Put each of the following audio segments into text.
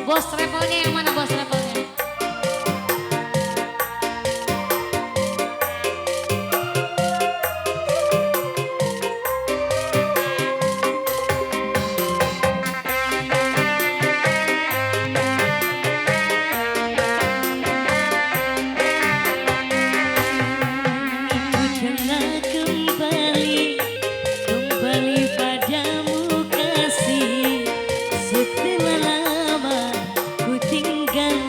Bos travelnya yang mana bos travelnya? Kembali padamu kasih, setelah lama ku tinggal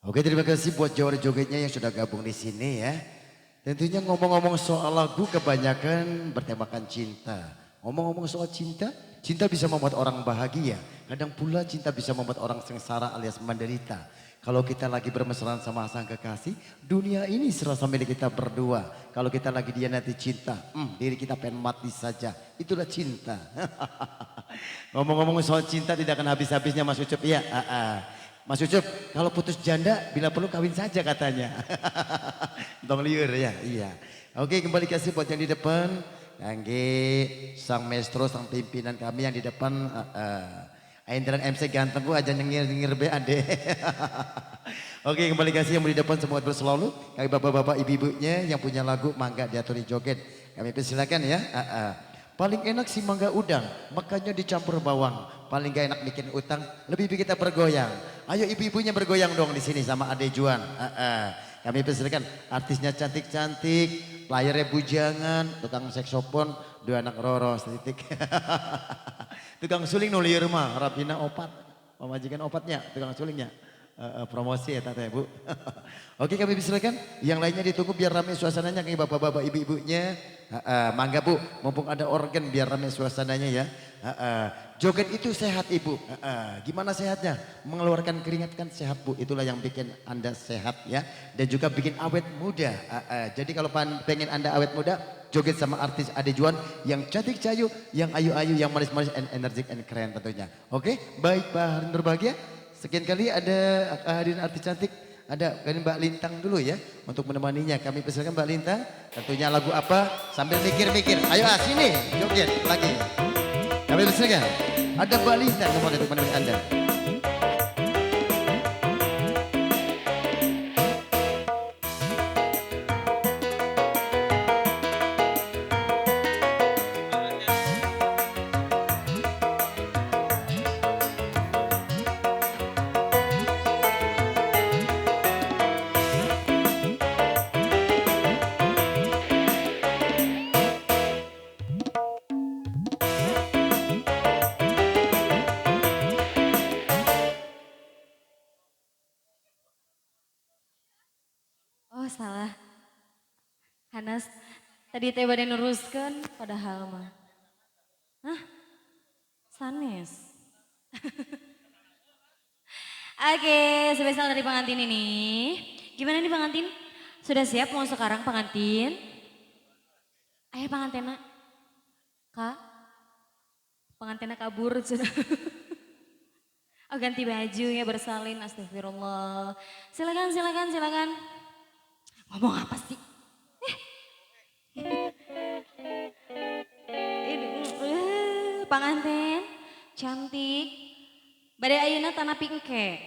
Oke, terima kasih buat jawab jogetnya yang sudah gabung di sini ya. Tentunya ngomong-ngomong soal lagu kebanyakan bertemakan cinta. Ngomong-ngomong soal cinta, cinta bisa membuat orang bahagia. Kadang pula cinta bisa membuat orang sengsara alias menderita. Kalau kita lagi bermesraan sama sang kekasih, dunia ini serasa milik kita berdua. Kalau kita lagi dihianati cinta, diri kita pengen mati saja. Itulah cinta. Ngomong-ngomong soal cinta tidak akan habis-habisnya Mas Ucup. Iya, Mas Ucup, kalau putus janda bila perlu kawin saja katanya. Tong liur ya, iya. Oke, kembali kasih buat yang di depan. Kangge sang maestro, sang pimpinan kami yang di depan. Aindran MC ganteng gua aja nyengir-nyengir be ade. Oke, kembali kasih yang di depan semua berselalu. Kami bapak-bapak ibu-ibunya yang punya lagu mangga diaturi joget. Kami persilakan ya. Paling enak si mangga udang, makanya dicampur bawang. Paling gak enak bikin utang, lebih bikin kita bergoyang. Ayo ibu-ibunya bergoyang dong di sini sama Ade Juan. Kami persilakan artisnya cantik-cantik, layarnya bujangan, tukang seksopon, dua anak roro setitik. Tukang suling nulir mah, Rapina opat, pemajikan opatnya, tukang sulingnya. Promosi ya tante bu. Oke, kami persilakan yang lainnya ditunggu biar ramai suasananya kayak bapak-bapak ibu-ibunya. Mangga bu, mumpung ada organ biar ramai suasananya ya. Joget itu sehat ibu. Gimana sehatnya? Mengeluarkan keringat kan sehat bu. Itulah yang bikin anda sehat ya. Dan juga bikin awet muda. Jadi kalau pengen anda awet muda, joget sama artis Ade Juan yang cantik cayu, yang ayu-ayu, yang manis-manis, and energik and keren tentunya. Oke, baik Pak Harin berbahagia. Sekian kali ada hadirin artis cantik. Ada kan Mbak Lintang dulu ya untuk menemaninya. Kami persilakan Mbak Lintang. Tentunya lagu apa sambil mikir-mikir. Ayo sini joget lagi. Kami persilakan. Ada Mbak Lintang kemarin untuk menemani Anda. Oh salah. Hanas, tadi teh bade neruskan padahal mah. Hah? Sanes. Oke, spesial dari pengantin ini. Gimana nih pengantin? Sudah siap mau sekarang pengantin? Ayo pengantinnya. Kak? Pengantinnya kabur sudah. Oh ganti baju ya bersalin, astagfirullah. Silakan, silakan, silakan. Ngomong apa sih? Pengantin, cantik. Badai ayeuna tanah pingke.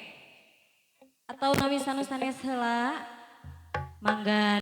Atau nabi sanes heula. Mangga